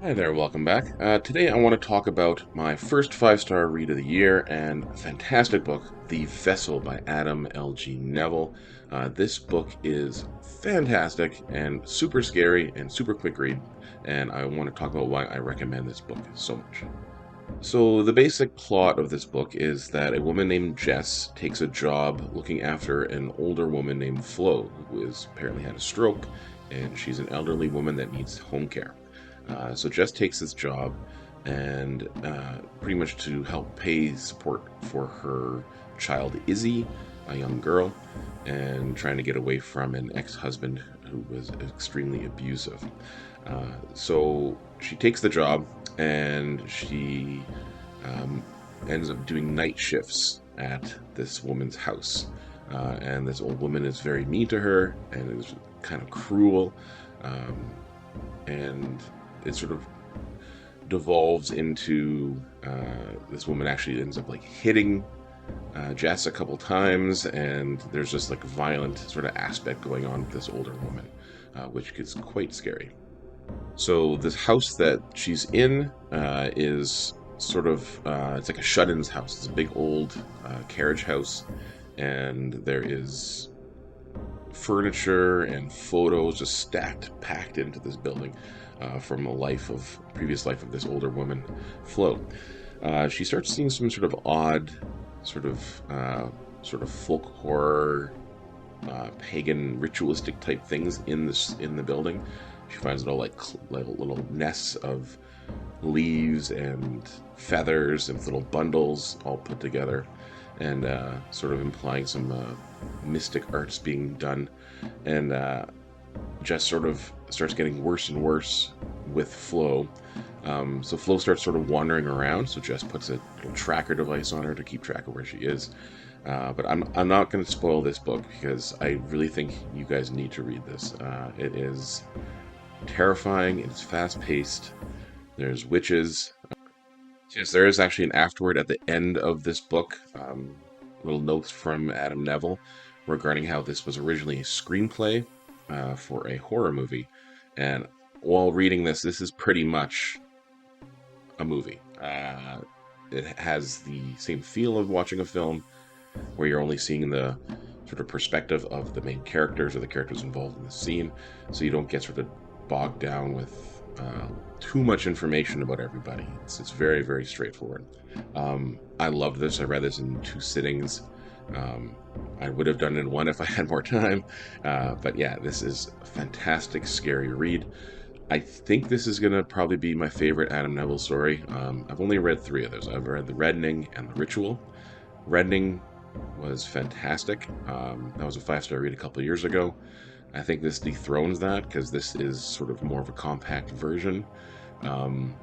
Hi there, welcome back. Today I want to talk about my first five-star read of the year and a fantastic book, The Vessel by Adam L.G. Nevill. This book is fantastic and super scary and super quick read, and I want to talk about why I recommend this book so much. So, the basic plot of this book is that a woman named Jess takes a job looking after an older woman named Flo, who has apparently had a stroke, and she's an elderly woman that needs home care. So, Jess takes this job and pretty much to help pay support for her child Izzy, a young girl, and trying to get away from an ex husband who was extremely abusive. So she takes the job and she um, ends up doing night shifts at this woman's house. And this old woman is very mean to her and is kind of cruel. Um, and it sort of devolves into this woman actually ends up like hitting Jess a couple times, and there's just like a violent sort of aspect going on with this older woman, which gets quite scary. So this house that she's in is sort of it's like a shut-ins house. It's a big old carriage house, and there is furniture and photos just stacked, packed into this building from a previous life of this older woman, Flo. She starts seeing some sort of odd, sort of folk horror, pagan ritualistic type things in the building. She finds it all like little nests of leaves and feathers and little bundles all put together, and sort of implying some mystic arts being done. And Jess sort of starts getting worse and worse with Flo. So Flo starts sort of wandering around. So Jess puts a little tracker device on her to keep track of where she is. But I'm not going to spoil this book because I really think you guys need to read this. It is terrifying. It's fast paced. There's witches. Yes, there is actually an afterword at the end of this book. Little notes from Adam Nevill regarding how this was originally a screenplay for a horror movie. And while reading this, this is pretty much a movie. It has the same feel of watching a film where you're only seeing the sort of perspective of the main characters or the characters involved in the scene, so you don't get sort of bogged down with too much information about everybody. It's very, very straightforward. I love this. I read this in two sittings. I would have done it in one if I had more time. But yeah, this is a fantastic, scary read. I think this is going to probably be my favorite Adam Neville story. I've only read three of those. I've read The Reddening and The Ritual. Reddening was fantastic. That was a five-star read a couple of years ago. I think this dethrones that because this is sort of more of a compact version, um,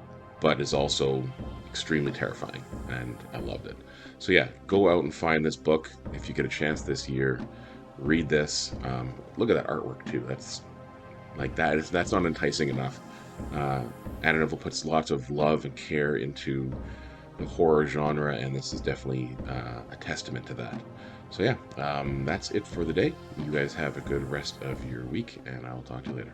but is also extremely terrifying, and I loved it. So yeah, go out and find this book if you get a chance this year. Read this. Look at that artwork too. That's like that's not enticing enough. Uh, Anna Neville puts lots of love and care into the horror genre, and this is definitely a testament to that. So yeah, that's it for the day. You guys have a good rest of your week, and I'll talk to you later.